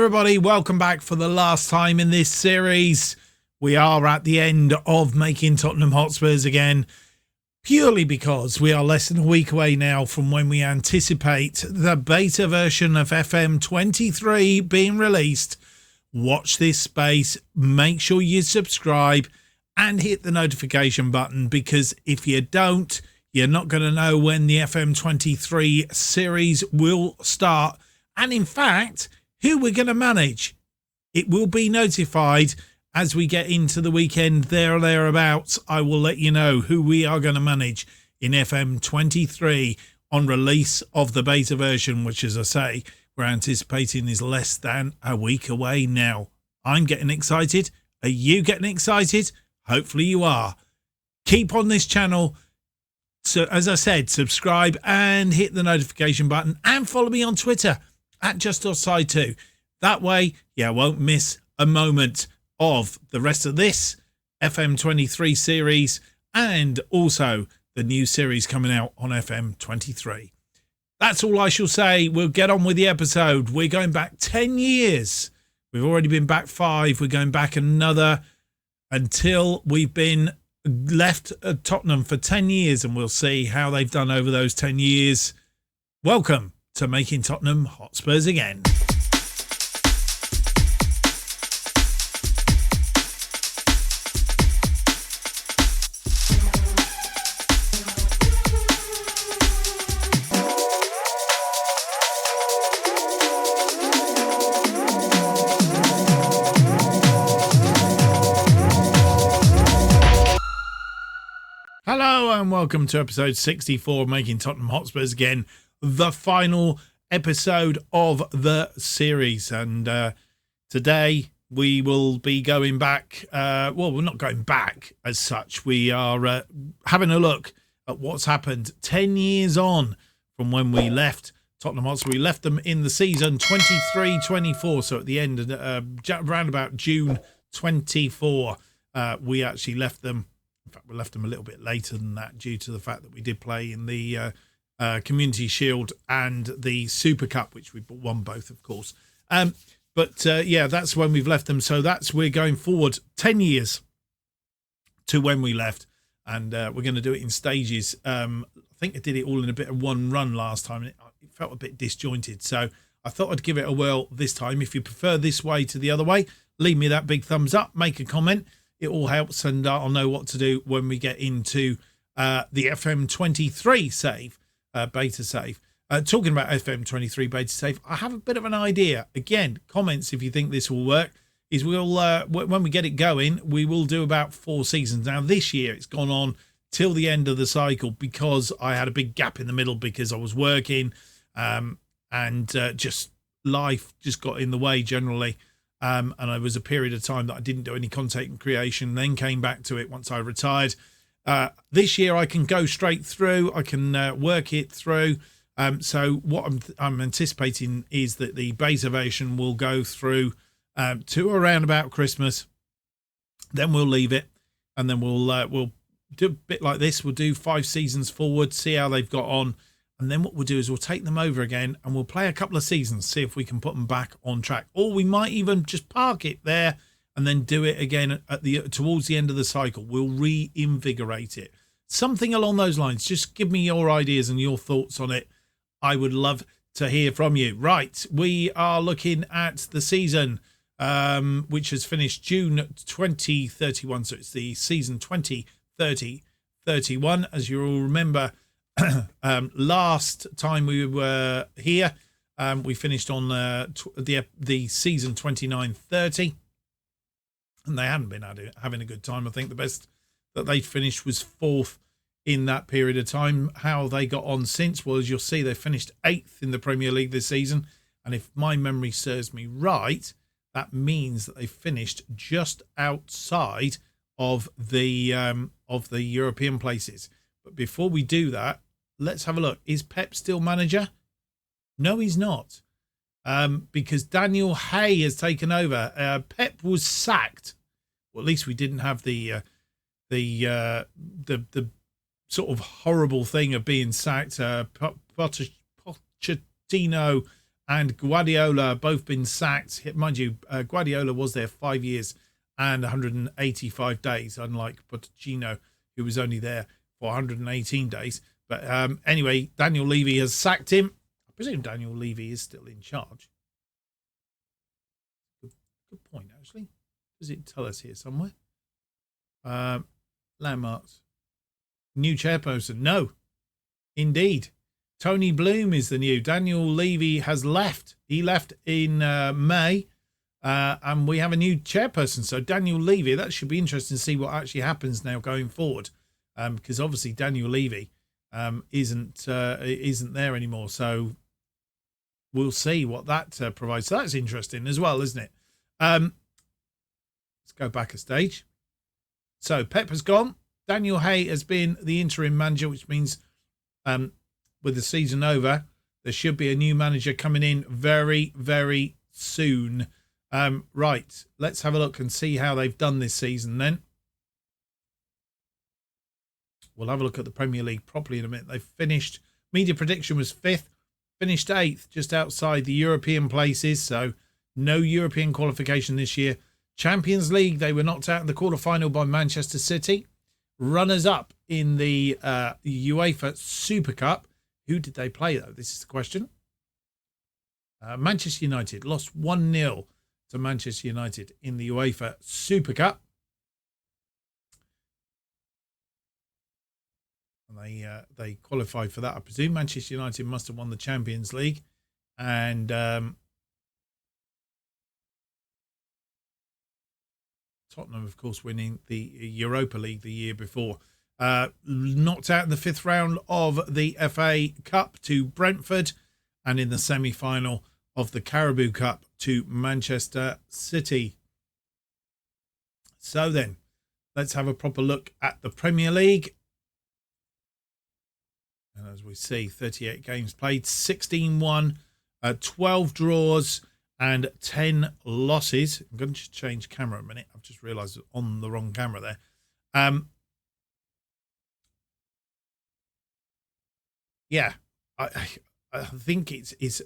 everybody, welcome back for the last time in this series. We are at the end of making Tottenham HotSpurs again, purely because we are less than a week away now from when we anticipate the beta version of FM23 being released. Watch this space, make sure you subscribe and hit the notification button, because if you don't, you're not going to know when the FM23 series will start. And in fact, who we're going to manage. It will be notified as we get into the weekend there or thereabouts. I will let you know who we are going to manage in FM23 on release of the beta version, which, as I say, we're anticipating is less than a week away now. I'm getting excited. Are you getting excited? Hopefully you are. Keep on this channel. So, as I said, subscribe and hit the notification button and follow me on Twitter at JustOffsideFM. That way, you won't miss a moment of the rest of this FM23 series and also the new series coming out on FM23. That's all I shall say. We'll get on with the episode. We're going back 10 years. We've already been back 5. We're going back another until we've been left at Tottenham for 10 years, and we'll see how they've done over those 10 years. Welcome to making Tottenham HotSpurs again. Hello and welcome to episode 64 of Making Tottenham HotSpurs Again, the final episode of the series. And today we will be going back, well, we're not going back as such. We are having a look at what's happened 10 years on from when we left Tottenham Hotspur. We left them in the season 23-24, so at the end, around about June 24, we actually left them. In fact, we left them a little bit later than that due to the fact that we did play in the Community Shield and the Super Cup, which we won both, of course. But yeah, that's when we've left them. So we're going forward 10 years to when we left, and we're going to do it in stages. I think I did it all in a bit of one run last time, and it felt a bit disjointed. So I thought I'd give it a whirl this time. If you prefer this way to the other way, leave me that big thumbs up, make a comment. It all helps, and I'll know what to do when we get into the FM23 save, beta save. Talking about FM23 beta save, I have a bit of an idea. Again, comments if you think this will work. Is we'll when we get it going, we will do about 4 seasons. Now this year it's gone on till the end of the cycle because I had a big gap in the middle because I was working, and just life just got in the way generally. And it was a period of time that I didn't do any content creation, then came back to it once I retired. This year I can go straight through. I can work it through. So what I'm anticipating is that the beta version will go through to around about Christmas. Then we'll leave it, and then we'll do a bit like this. We'll do 5 seasons forward, see how they've got on. And then what we'll do is we'll take them over again and we'll play a couple of seasons, see if we can put them back on track. Or we might even just park it there and then do it again towards the end of the cycle. We'll reinvigorate it. Something along those lines. Just give me your ideas and your thoughts on it. I would love to hear from you. Right, we are looking at the season, which has finished June 2031. So it's the season 2030-31. As you all remember, last time we were here, we finished on the season 29-30, and they hadn't been having a good time. I think the best that they finished was 4th in that period of time. How they got on since, well, as you'll see, they finished 8th in the Premier League this season, and if my memory serves me right, that means that they finished just outside of the European places. But before we do that, let's have a look. Is Pep still manager? No, he's not, because Daniel Hay has taken over. Pep was sacked. Well, at least we didn't have the sort of horrible thing of being sacked. Pochettino and Guardiola both been sacked. Mind you, Guardiola was there 5 years and 185 days, unlike Pochettino, who was only there for 118 days. But anyway, Daniel Levy has sacked him. I presume Daniel Levy is still in charge. Good point, actually. Does it tell us here somewhere? Landmarks. New chairperson. No, indeed. Tony Bloom is the new. Daniel Levy has left. He left in May. And we have a new chairperson. So Daniel Levy, that should be interesting to see what actually happens now going forward. Because obviously Daniel Levy isn't there anymore. So we'll see what that provides. So that's interesting as well, isn't it? Let's go back a stage. So Pep has gone. Daniel Hay has been the interim manager, which means with the season over, there should be a new manager coming in very, very soon. Right, let's have a look and see how they've done this season then. We'll have a look at the Premier League properly in a minute. They've finished, media prediction was 5th, finished 8th, just outside the European places, so no European qualification this year. Champions League, they were knocked out in the quarter-final by Manchester City. Runners-up in the UEFA Super Cup. Who did they play, though? This is the question. Manchester United lost 1-0 to Manchester United in the UEFA Super Cup. And they qualified for that, I presume. Manchester United must have won the Champions League. And Tottenham, of course, winning the Europa League the year before. Knocked out in the 5th round of the FA Cup to Brentford. And in the semi-final of the Carabao Cup to Manchester City. So then, let's have a proper look at the Premier League. And as we see, 38 games played, 16 won, 12 draws and 10 losses. I'm going to just change camera a minute. I've just realised I'm on the wrong camera there. Yeah, I think it's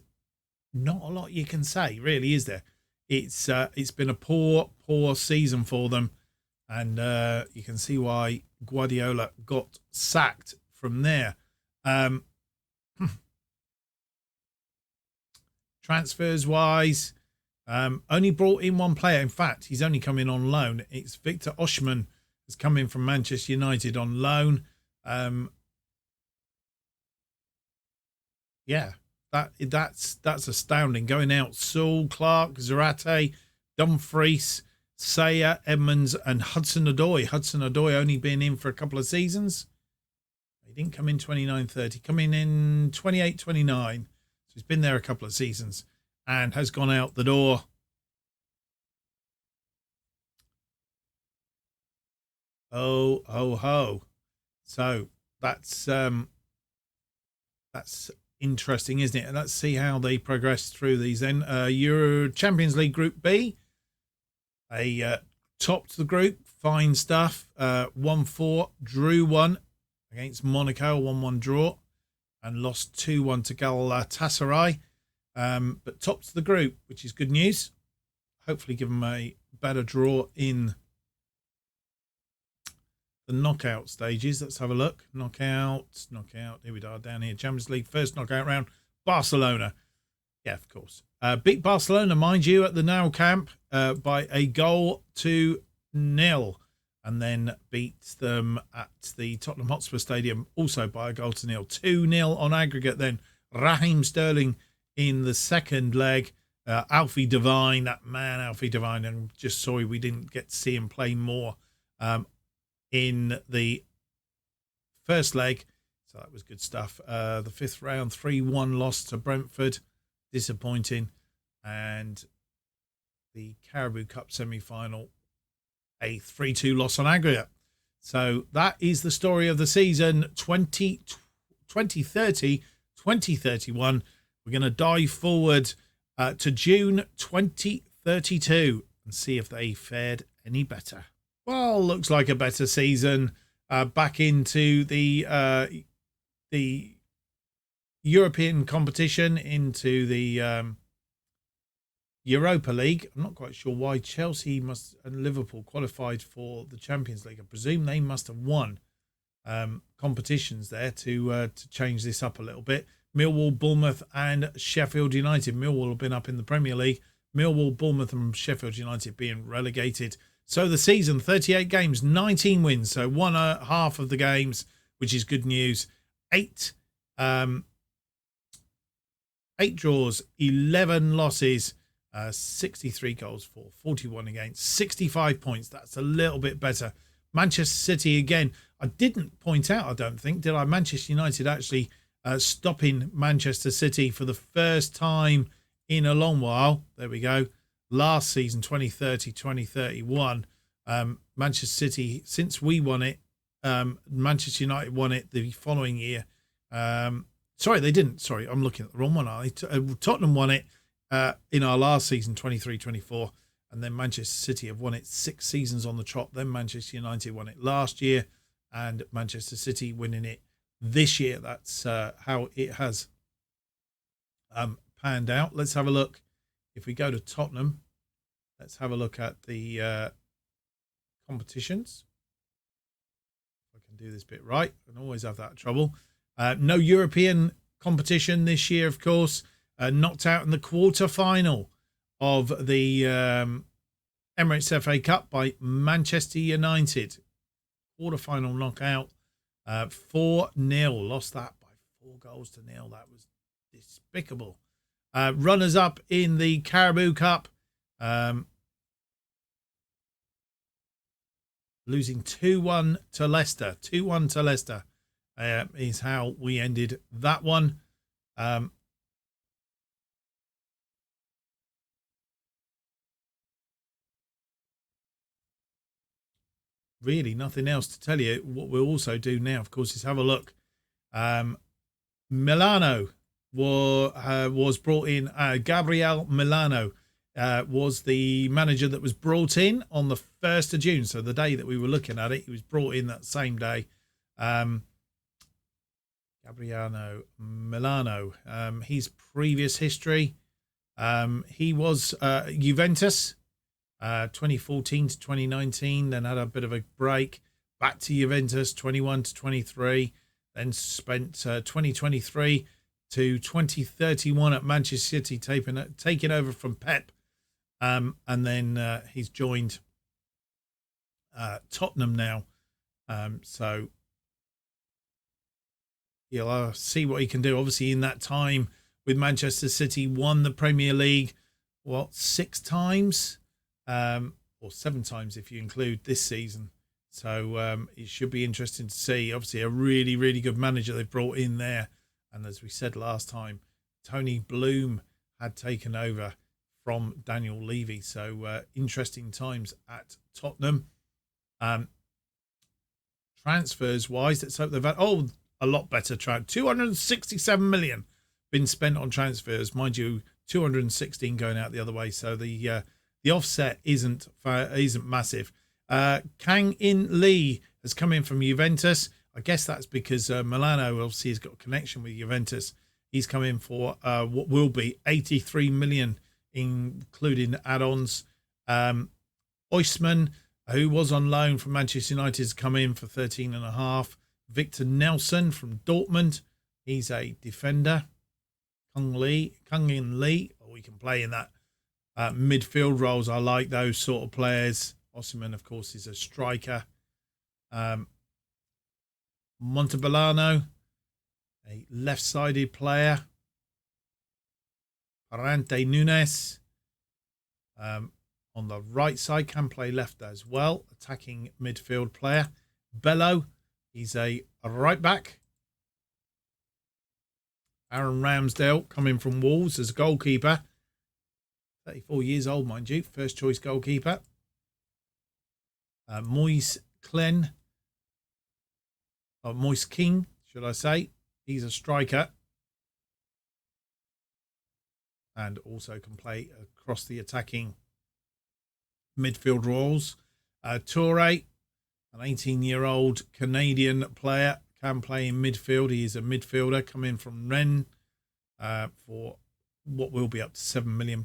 not a lot you can say, really, is there? It's been a poor season for them, and you can see why Guardiola got sacked from there. Transfers wise, only brought in one player. In fact, he's only come in on loan. It's Victor Osimhen has come in from Manchester United on loan. Yeah, that's astounding. Going out, Saul, Clark, Zarate, Dumfries, Sayer, Edmonds, and Hudson-Odoi. Hudson-Odoi only been in for a couple of seasons. He didn't come in 29-30, coming in 28-29. So he's been there a couple of seasons and has gone out the door. Oh, ho, ho. So that's interesting, isn't it? And let's see how they progress through these then. Euro Champions League Group B. Topped the group. Fine stuff. 1-4. Drew 1 against Monaco. 1-1 draw. And lost 2-1 to Galatasaray. But topped the group, which is good news. Hopefully give them a better draw in the knockout stages. Let's have a look. Knockout. Here we are down here. Champions League first knockout round. Barcelona. Yeah, of course. Beat Barcelona, mind you, at the Nou Camp by a 1-0. And then beat them at the Tottenham HotSpurs Stadium also by a 1-0. 2-0 on aggregate then. Raheem Sterling in the second leg. Alfie Devine, that man Alfie Devine. And just sorry we didn't get to see him play more in the first leg. So that was good stuff. The 5th round, 3-1 loss to Brentford. Disappointing. And the Carabao Cup semi-final, a 3-2 loss on aggregate. So that is the story of the season 2030, 2031. We're going to dive forward to June 2032 and see if they fared any better. Well, looks like a better season. Back into the European competition into the Europa League. I'm not quite sure why Chelsea and Liverpool qualified for the Champions League. I presume they must have won competitions there to change this up a little bit. Millwall, Bournemouth and Sheffield United. Millwall have been up in the Premier League. Millwall, Bournemouth and Sheffield United being relegated. So the season, 38 games, 19 wins. So one half of the games, which is good news. 8 draws, 11 losses, 63 goals for, 41 against, 65 points. That's a little bit better. Manchester City again. I didn't point out, I don't think, did I? Manchester United actually stopping Manchester City for the first time in a long while. There we go. Last season, 2030-2031, Manchester City, since we won it, Manchester United won it the following year. Sorry, they didn't. Sorry, I'm looking at the wrong one. Tottenham won it in our last season, 23-24, and then Manchester City have won it 6 seasons on the trot. Then Manchester United won it last year, and Manchester City winning it this year. That's how it has panned out. Let's have a look. If we go to Tottenham, let's have a look at the competitions. If I can do this bit right, I always have that trouble. No European competition this year, of course. Knocked out in the quarter-final of the Emirates FA Cup by Manchester United. Quarter-final knockout. 4-0. Lost that by 4-0. That was despicable. Runners-up in the Carabao Cup. Losing 2-1 to Leicester. 2-1 to Leicester is how we ended that one. Really nothing else to tell you. What we'll also do now, of course, is have a look. Milano was brought in. Gabriel Milano was the manager that was brought in on the 1st of June. So the day that we were looking at it, he was brought in that same day. Gabriel Milano. His previous history. He was Juventus. 2014 to 2019, then had a bit of a break, back to Juventus 21 to 23, then spent 2023 to 2031 at Manchester City, taking over from Pep, and then he's joined Tottenham now, so he'll see what he can do. Obviously in that time with Manchester City, won the Premier League 6 times, or 7 times if you include this season. So it should be interesting to see. Obviously a really, really good manager they've brought in there. And as we said last time, Tony Bloom had taken over from Daniel Levy. So interesting times at Tottenham. Transfers wise, let's hope they've had a lot better. 267 million been spent on transfers. Mind you, 216 going out the other way. So the offset isn't massive. Kang In Lee has come in from Juventus. I guess that's because Milano obviously has got a connection with Juventus. He's come in for what will be 83 million, including add-ons. Oisman, who was on loan from Manchester United, has come in for 13.5. Victor Nelson from Dortmund. He's a defender. Kang In Lee. We can play in that midfield roles. I like those sort of players. Osimhen, of course, is a striker. Montebellano, a left-sided player. Parante Nunes on the right side, can play left as well. Attacking midfield player. Bello, he's a right back. Aaron Ramsdale coming from Wolves as goalkeeper. 34 years old, mind you. First choice goalkeeper. Moise King, should I say. He's a striker. And also can play across the attacking midfield roles. Toure, an 18-year-old Canadian player, can play in midfield. He is a midfielder coming from Rennes. for what will be up to £7 million.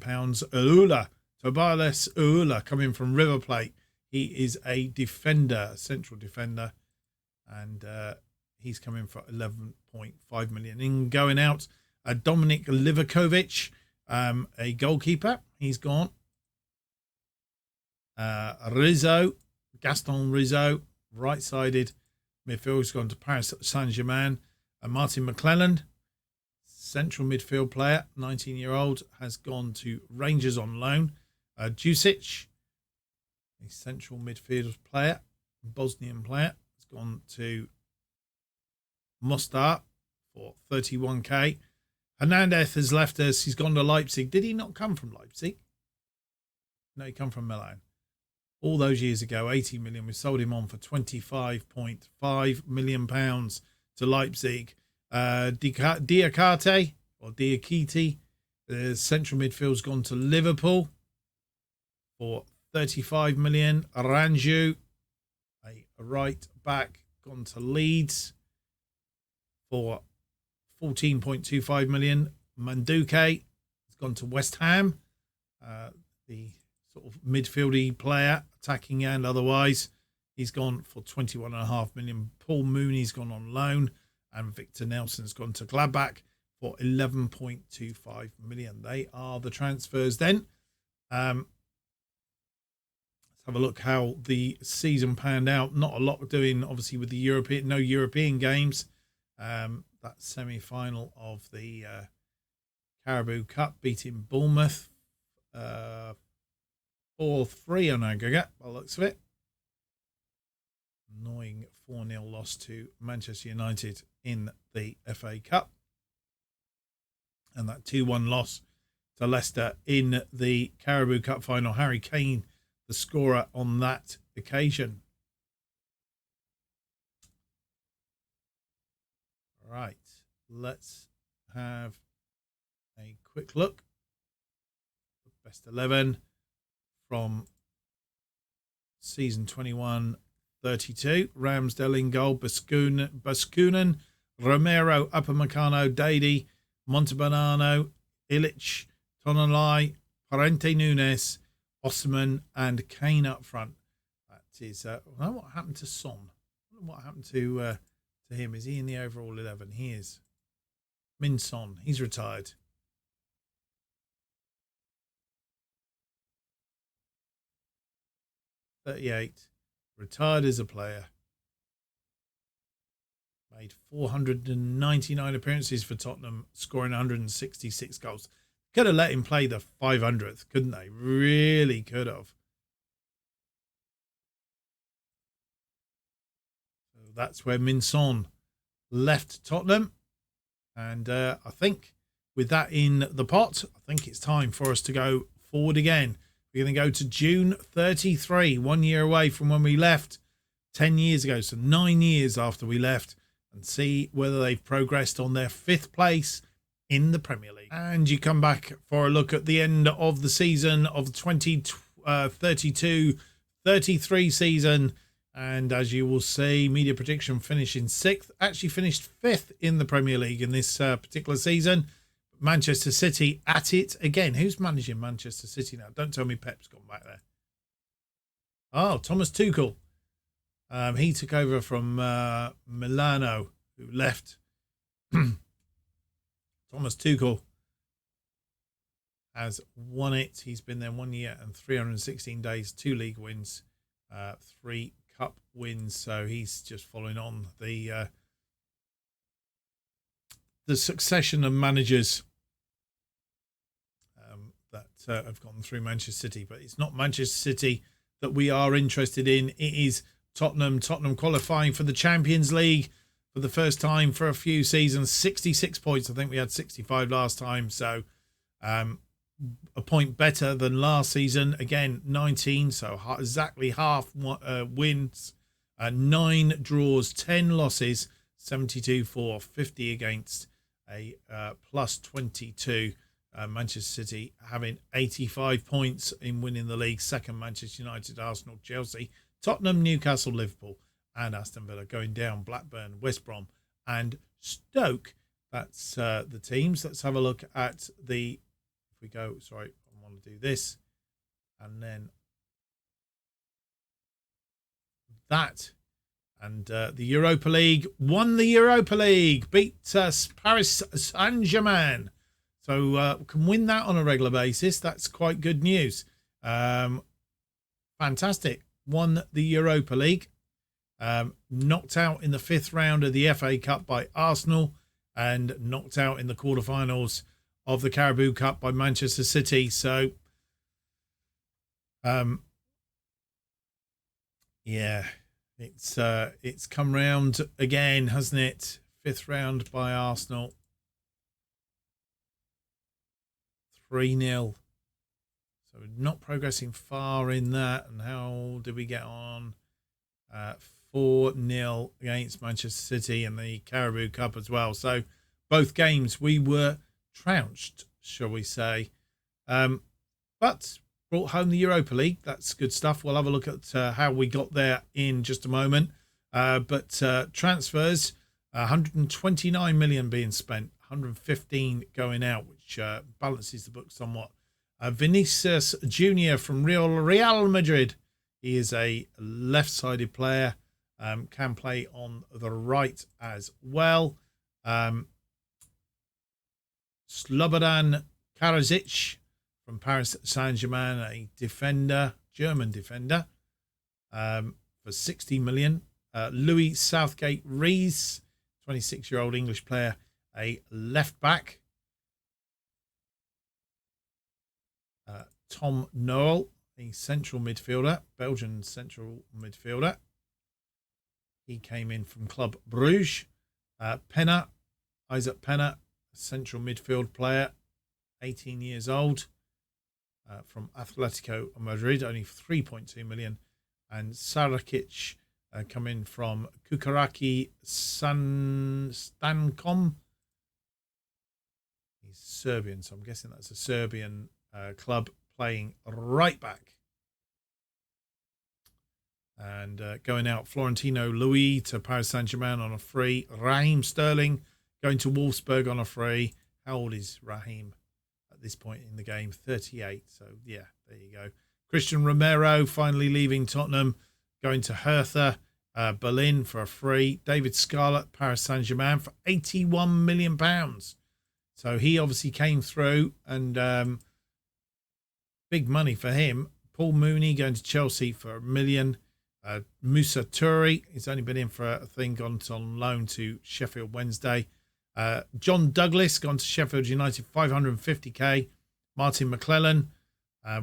Tobias Ula coming from River Plate. He is a defender, central defender, and he's coming for 11.5 million. In going out, Dominik Livakovic, a goalkeeper. He's gone. Gaston Rizzo, right-sided midfield, has gone to Paris Saint-Germain. Martin McClelland, central midfield player, 19-year-old, has gone to Rangers on loan. Jusic, a central midfield player, Bosnian player, has gone to Mostar for 31k. Hernandez has left us. He's gone to Leipzig. Did he not come from Leipzig? No, he come from Milan. All those years ago, 80 million. We sold him on for £25.5 million to Leipzig. Diakite, the central midfield's gone to Liverpool for 35 million. Aranju, a right back, gone to Leeds for 14.25 million. Manduke has gone to West Ham, the sort of midfieldy player, attacking and otherwise. He's gone for 21.5 million. Paul Mooney's gone on loan, and Victor Nelson's gone to Gladbach for 11.25 million. They are the transfers then. Let's have a look how the season panned out. Not a lot doing, obviously, with the no European games. That semi-final of the Carabao Cup, beating Bournemouth 4-3 on aggregate, by the looks of it. Annoying 4-0 loss to Manchester United in the FA Cup. And that 2-1 loss to Leicester in the Carabao Cup final. Harry Kane, the scorer on that occasion. Right, let's have a quick look. Best 11 from season 21-32. Ramsdale in goal, Baskunen, Romero, Upamecano, Dady, Montebanano, Illich, Tonalai, Parente Nunes, Osman, and Kane up front. That is, I don't know what happened to Son. I don't know what happened to him. Is he in the overall 11? He is. Min Son, he's retired. .38, retired as a player. Made 499 appearances for Tottenham, scoring 166 goals. Could have let him play the 500th, couldn't they? Really could have. So that's where Min Son left Tottenham. And I think with that in the pot, I think it's time for us to go forward again. We're going to go to June 33, 1 year away from when we left 10 years ago. So 9 years after we left, and see whether they've progressed on their 5th place in the Premier League. And you come back for a look at the end of the season of the 2032-33 season. And as you will see, media prediction finishing 6th, actually finished 5th in the Premier League in this particular season. Manchester City at it again. Who's managing Manchester City now? Don't tell me Pep's gone back there. Oh, Thomas Tuchel. He took over from Milano, who left. Thomas Tuchel has won it. He's been there 1 year and 316 days, 2 league wins, 3 cup wins. So he's just following on the succession of managers that have gone through Manchester City. But it's not Manchester City that we are interested in. It is Tottenham qualifying for the Champions League for the first time for a few seasons. 66 points. I think we had 65 last time. So a point better than last season. Again, 19. So exactly half wins. 9 draws, 10 losses. 72 for, 50 against, a plus 22. Manchester City having 85 points in winning the league. Second, Manchester United, Arsenal, Chelsea, Tottenham, Newcastle, Liverpool, and Aston Villa going down. Blackburn, West Brom, and Stoke that's the teams. Let's have a look at the, if we go, sorry, I want to do this, and then that. And the Europa League won the Europa League, beat Paris Saint-Germain. So can win that on a regular basis. That's quite good news. Fantastic. Won the Europa League. Knocked out in the 5th round of the FA Cup by Arsenal, and knocked out in the quarterfinals of the Carabao Cup by Manchester City. So, yeah, it's come round again, hasn't it? 5th round by Arsenal. 3-0. So not progressing far in that. And how did we get on? 4-0 against Manchester City in the Carabao Cup as well. So both games we were trounced, shall we say. But brought home the Europa League. That's good stuff. We'll have a look at how we got there in just a moment. But transfers, 129 million being spent, 115 going out, which balances the book somewhat. Vinicius Junior from Real Madrid. He is a left-sided player, can play on the right as well. Slobodan Karadzic from Paris Saint-Germain, a defender, German defender, for 60 million. Louis Southgate Rees, 26-year-old English player, a left-back. Tom Noel, a central midfielder, Belgian central midfielder. He came in from Club Bruges. Isaac Penna, a central midfield player, 18 years old, from Atletico Madrid, only 3.2 million. And Sarakic coming from Kukaraki Stankom. He's Serbian, so I'm guessing that's a Serbian club, playing right back. And going out, Florentino Louis to Paris Saint-Germain on a free. Raheem Sterling going to Wolfsburg on a free. How old is Raheem at this point in the game? 38. So, yeah, there you go. Christian Romero finally leaving Tottenham, going to Hertha Berlin for a free. David Scarlett, Paris Saint-Germain for £81 million. So he obviously came through, and big money for him. Paul Mooney going to Chelsea for £1 million. Moussa Touré, he's only been in for a thing, gone on loan to Sheffield Wednesday. John Douglas gone to Sheffield United, 550k. Martin McClellan,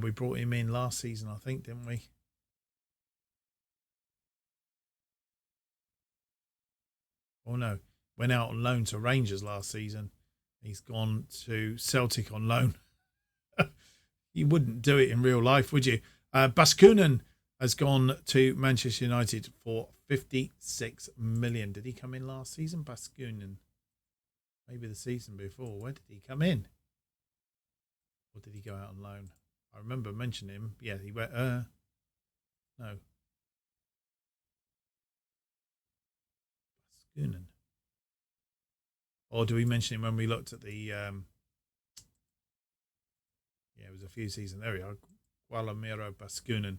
we brought him in last season, I think, didn't we? Oh no, went out on loan to Rangers last season. He's gone to Celtic on loan. You wouldn't do it in real life, would you? Baskunen has gone to Manchester United for 56 million. Did he come in last season, Baskunen? Maybe the season before. Where did he come in? Or did he go out on loan? I remember mentioning him. Yeah, he went. No. Baskunen. Or do we mention him when we looked at the? Yeah, it was a few seasons. There we are. Guillermo Baskunen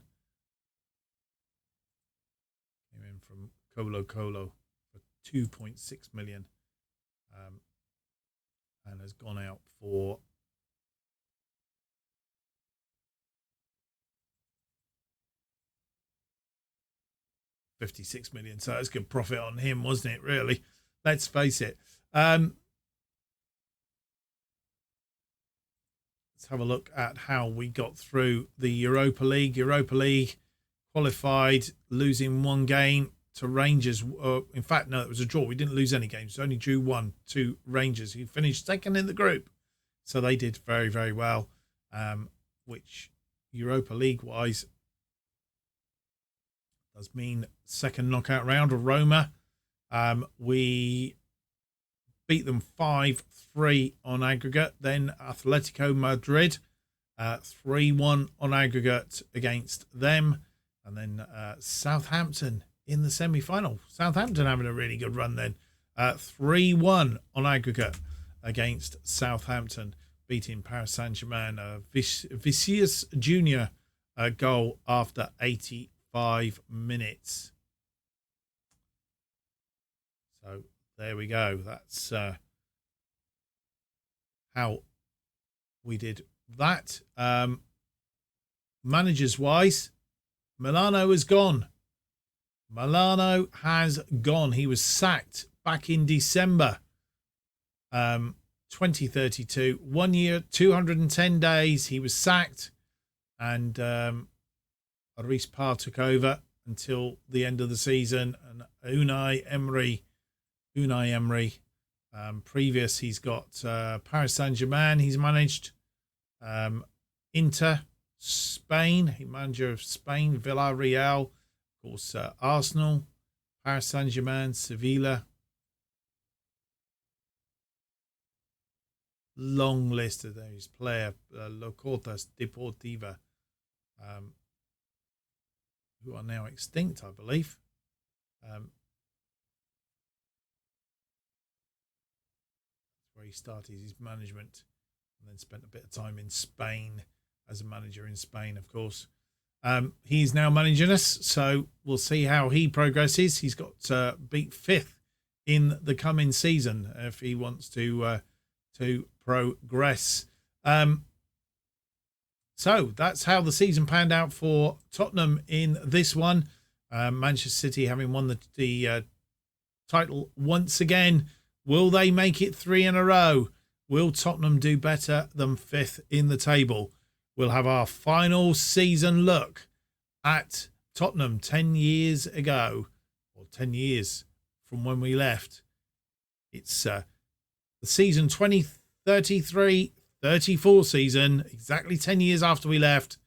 came in from Colo Colo for 2.6 million, and has gone out for £56 million. So that's good profit on him, wasn't it? Really, let's face it. Let's have a look at how we got through the Europa League. Europa League qualified, losing one game to Rangers. In fact, no, it was a draw. We didn't lose any games. We only drew one to Rangers, who finished second in the group. So they did very, very well, which Europa League-wise does mean second knockout round of Roma. We beat them 5-3 on aggregate. Then Atletico Madrid, 3-1 on aggregate against them. And then Southampton in the semi-final. Southampton having a really good run then. 3-1 on aggregate against Southampton, beating Paris Saint-Germain. Vinicius Junior goal after 85 minutes. So there we go. That's how we did that. Managers wise, Milano is gone. Milano has gone. He was sacked back in December 2032. 1 year, 210 days. He was sacked, and Aris Par took over until the end of the season. And Unai Emery. Previous, he's got Paris Saint-Germain. He's managed Inter, Spain. He manager of Spain, Villarreal, of course, Arsenal, Paris Saint-Germain, Sevilla. Long list of those player, Locotas Deportiva, who are now extinct, I believe. Where he started his management and then spent a bit of time in Spain as a manager in Spain, of course. He's now managing us, so we'll see how he progresses. He's got beat 5th in the coming season if he wants to progress. So that's how the season panned out for Tottenham in this one. Manchester City having won the title once again. Will they make it 3 in a row? Will Tottenham do better than 5th in the table? We'll have our final season look at Tottenham 10 years ago, or 10 years from when we left. It's the season 2033-34 season, exactly 10 years after we left,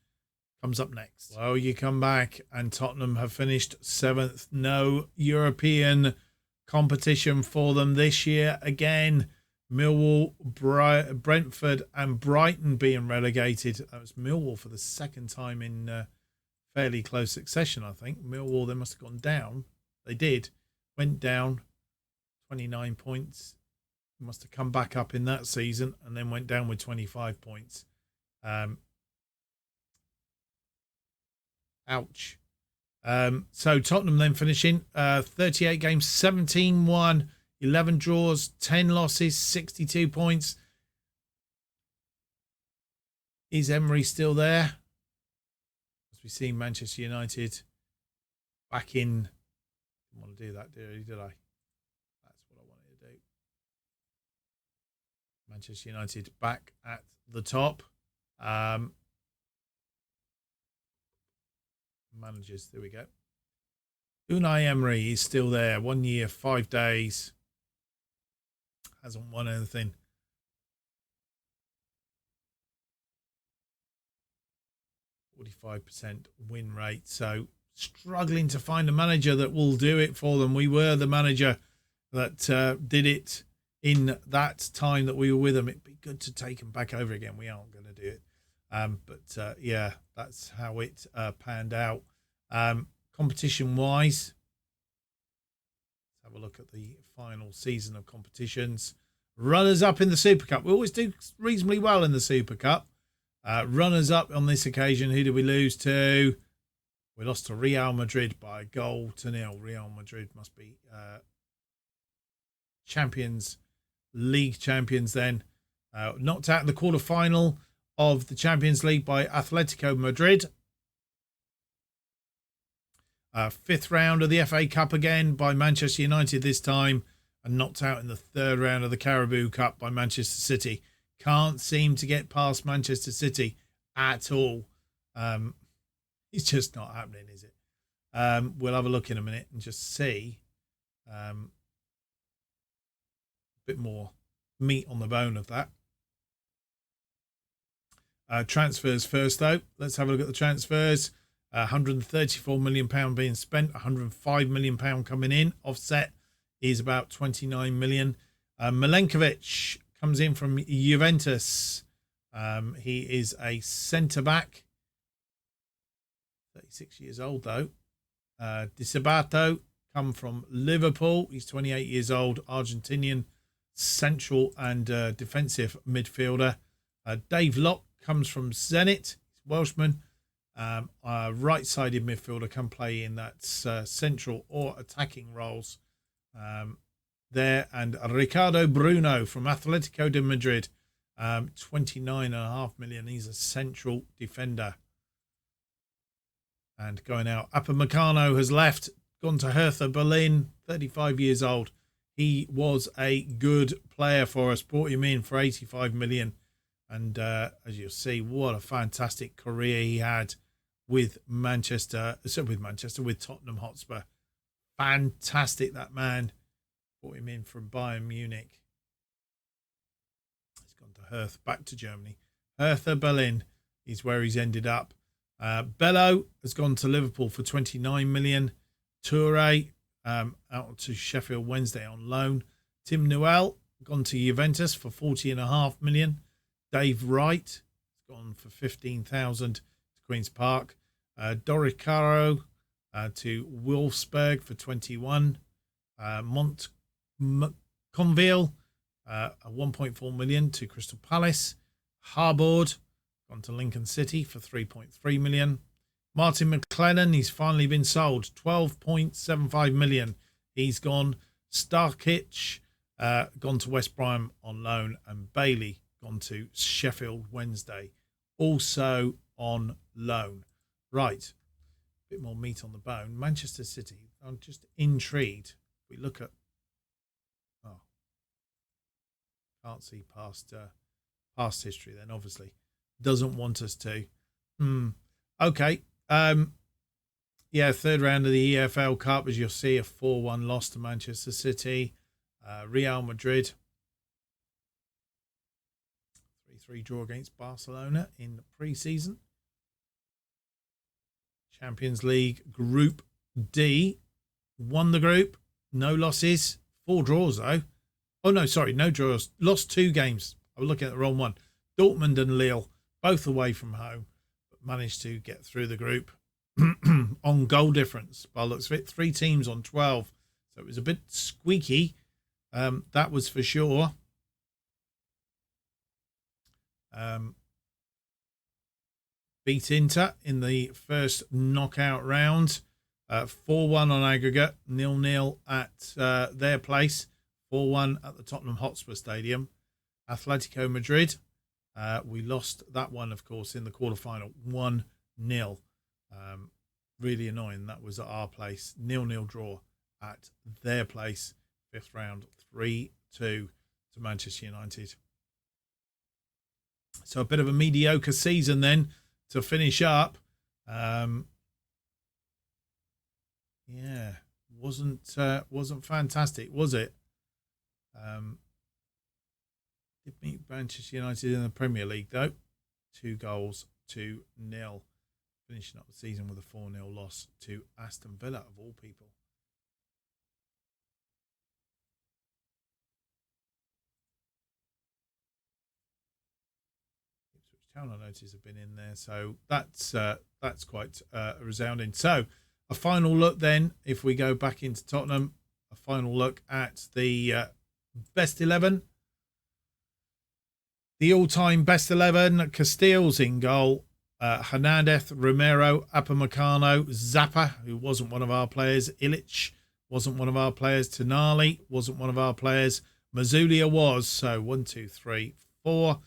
comes up next. Well, you come back and Tottenham have finished 7th. No European competition for them this year again. Millwall, Brentford and Brighton being relegated. That was Millwall for the second time in fairly close succession, I think. Millwall, they must have gone down. They did. Went down 29 points. Must have come back up in that season and then went down with 25 points. Ouch. So Tottenham then finishing 38 games, 17 won, 11 draws, 10 losses, 62 points. Is Emery still there? As we see Manchester United back in. Didn't want to do that, did I? That's what I wanted to do. Manchester United back at the top. Managers, there we go. Unai Emery is still there. 1 year, 5 days. Hasn't won anything. %45 win rate. So struggling to find a manager that will do it for them. We were the manager that did it in that time that we were with them. It'd be good to take them back over again. We aren't going to do it. But yeah, that's how it panned out. Competition-wise, let's have a look at the final season of competitions. Runners-up in the Super Cup. We always do reasonably well in the Super Cup. Runners-up on this occasion, who did we lose to? We lost to Real Madrid by 1-0. Real Madrid must be champions, league champions then. Knocked out in the quarter-final of the Champions League by Atletico Madrid. 5th round of the FA Cup again by Manchester United this time, and knocked out in the 3rd round of the Carabao Cup by Manchester City. Can't seem to get past Manchester City at all. It's just not happening, is it? We'll have a look in a minute and just see a bit more meat on the bone of that. Transfers first, though. Let's have a look at the transfers. £134 million being spent, £105 million coming in. Offset is about £29 million. Milenkovic comes in from Juventus. He is a centre-back. 36 years old, though. Di Sabato come from Liverpool. He's 28 years old, Argentinian central and defensive midfielder. Dave Locke comes from Zenit. He's Welshman. Right-sided midfielder, can play in that central or attacking roles there. And Ricardo Bruno from Atletico de Madrid, 29.5 million. He's a central defender. And going out, Upamecano has left, gone to Hertha Berlin, 35 years old. He was a good player for us, brought him in for 85 million. And as you'll see, what a fantastic career he had with with Tottenham Hotspur. Fantastic, that man. Brought him in from Bayern Munich. He's gone to Hertha, back to Germany. Hertha Berlin is where he's ended up. Bello has gone to Liverpool for 29 million. Toure out to Sheffield Wednesday on loan. Tim Newell gone to Juventus for 40.5 million. Dave Wright has gone for 15,000 to Queen's Park. Doricaro to Wolfsburg for 21. Conville 1.4 million to Crystal Palace. Harbord gone to Lincoln City for 3.3 million. Martin McLennan, he's finally been sold, 12.75 million. He's gone. Starkic gone to West Brom on loan, and Bailey gone to Sheffield Wednesday, also on loan. Right, a bit more meat on the bone. Manchester City, I'm just intrigued. We look at, can't see past history then, obviously. Doesn't want us to. Okay. Third round of the EFL Cup, as you'll see, a 4-1 loss to Manchester City. Real Madrid, 3-3 draw against Barcelona in the pre-season. Champions League Group D, won the group, no losses, 4 draws though. Oh no, sorry, no draws. Lost 2 games. I was looking at the wrong one. Dortmund and Lille, both away from home, but managed to get through the group on goal difference. By the looks of it, 3 teams on 12. So it was a bit squeaky. That was for sure. Beat Inter in the first knockout round. 4-1 on aggregate, 0-0 at their place. 4-1 at the Tottenham HotSpurs Stadium. Atletico Madrid, we lost that one, of course, in the quarterfinal, 1-0. Really annoying. That was at our place. 0-0 draw at their place. 5th round, 3-2 to Manchester United. So a bit of a mediocre season then to finish up. Wasn't fantastic, was it? Did beat Manchester United in the Premier League though. 2 goals to 0. Finishing up the season with a 4-0 loss to Aston Villa, of all people. Ipswich Town, I notice, have been in there, so that's quite resounding. So a final look then, if we go back into Tottenham, a final look at the best 11. The all-time best 11, Castiles in goal. Hernandez, Romero, Upamecano, Zappa, who wasn't one of our players. Ilic wasn't one of our players. Tonali wasn't one of our players. Mazulia was. So 1, 2, 3, 4,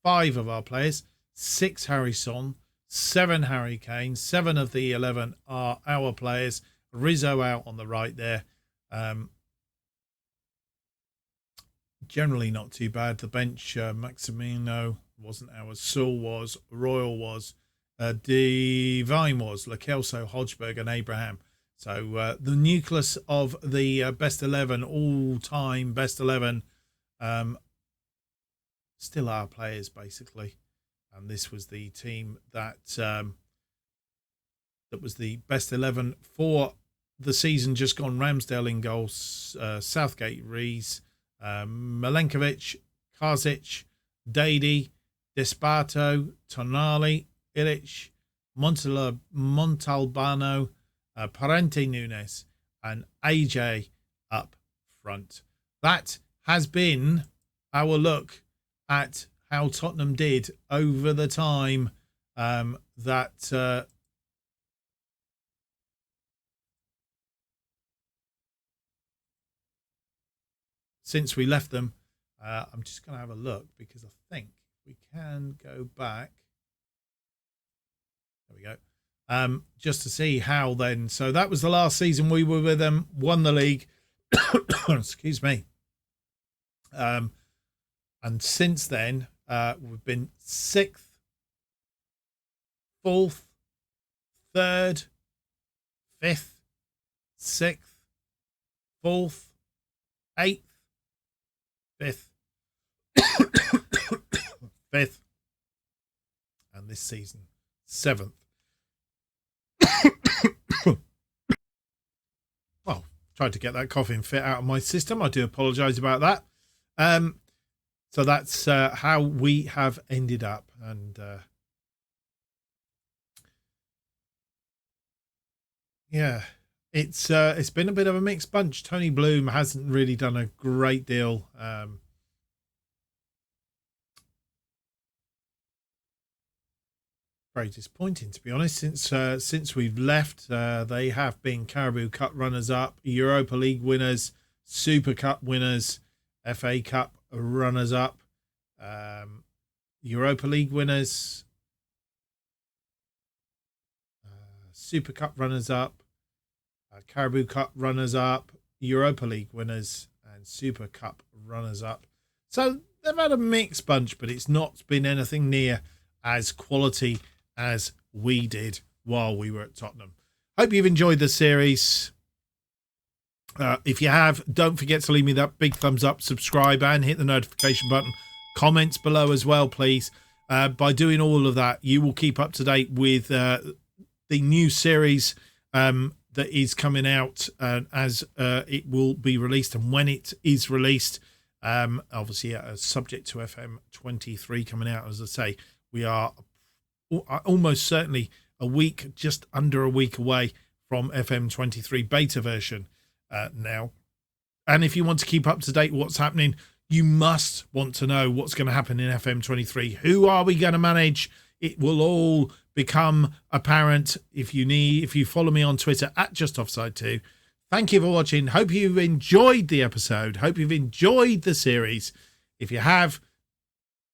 5 of our players. 6 Harry Son, 7 Harry Kane. 7 of the 11 are our players. Rizzo out on the right there. Generally not too bad. The bench, Maximino wasn't ours. Sewell was. Royal was. Divine was. Lo Celso, Hodgberg and Abraham. So the nucleus of the best 11, all-time best 11, still our players basically. And this was the team that that was the best 11 for the season just gone. Ramsdale in goals, Southgate, Rees, Milenkovic, Karzic, Dady, Despato, Tonali, Ilic, Montalbano, Parente Nunes, and AJ up front. That has been our look at how Tottenham did over the time that since we left them. I'm just going to have a look because I think we can go back. There we go. Just to see how then. So that was the last season we were with them, won the league. Excuse me. And since then, we've been 6th, 4th, 3rd, 5th, 6th, 4th, 8th, 5th, 5th, and this season 7th. Well, tried to get that coughing fit out of my system. I do apologise about that. So that's how we have ended up, and yeah, it's been a bit of a mixed bunch. Tony Bloom hasn't really done a great deal. Very disappointing, to be honest. Since we've left, they have been Carabao Cup runners-up, Europa League winners, Super Cup winners, FA Cup runners-up, Europa League winners, Super Cup runners-up, Carabao Cup runners-up, Europa League winners, and Super Cup runners-up. So they've had a mixed bunch, but it's not been anything near as quality as we did while we were at Tottenham. Hope you've enjoyed the series. If you have, don't forget to leave me that big thumbs up, subscribe, and hit the notification button. Comments below as well, please. By doing all of that, you will keep up to date with the new series that is coming out as it will be released and when it is released. Obviously, subject to FM23 coming out. As I say, we are almost certainly just under a week away from FM23 beta version now. And if you want to keep up to date with what's happening, you must want to know what's going to happen in FM23. Who are we going to manage? It will all become apparent if you follow me on Twitter at JustOffsideFM. Thank you for watching. Hope you've enjoyed the episode. Hope you've enjoyed the series. If you have,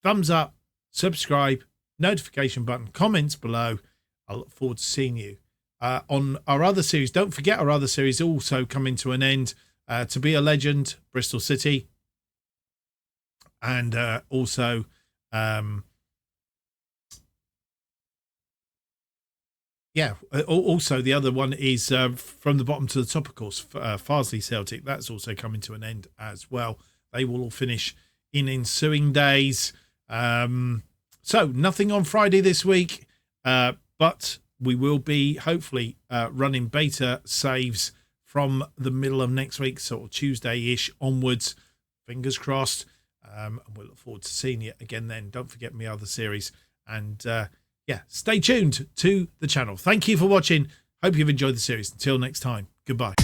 thumbs up, subscribe, notification button, comments below. I look forward to seeing you on our other series. Don't forget our other series also coming to an end. To Be a Legend, Bristol City, and also also the other one is From the Bottom to the Top, of course, Farsley Celtic. That's also coming to an end as well. They will all finish in ensuing days. So nothing on Friday this week, but we will be hopefully running beta saves from the middle of next week, sort of Tuesday-ish onwards. Fingers crossed. And we'll look forward to seeing you again then. Don't forget my other series. And stay tuned to the channel. Thank you for watching. Hope you've enjoyed the series. Until next time, goodbye.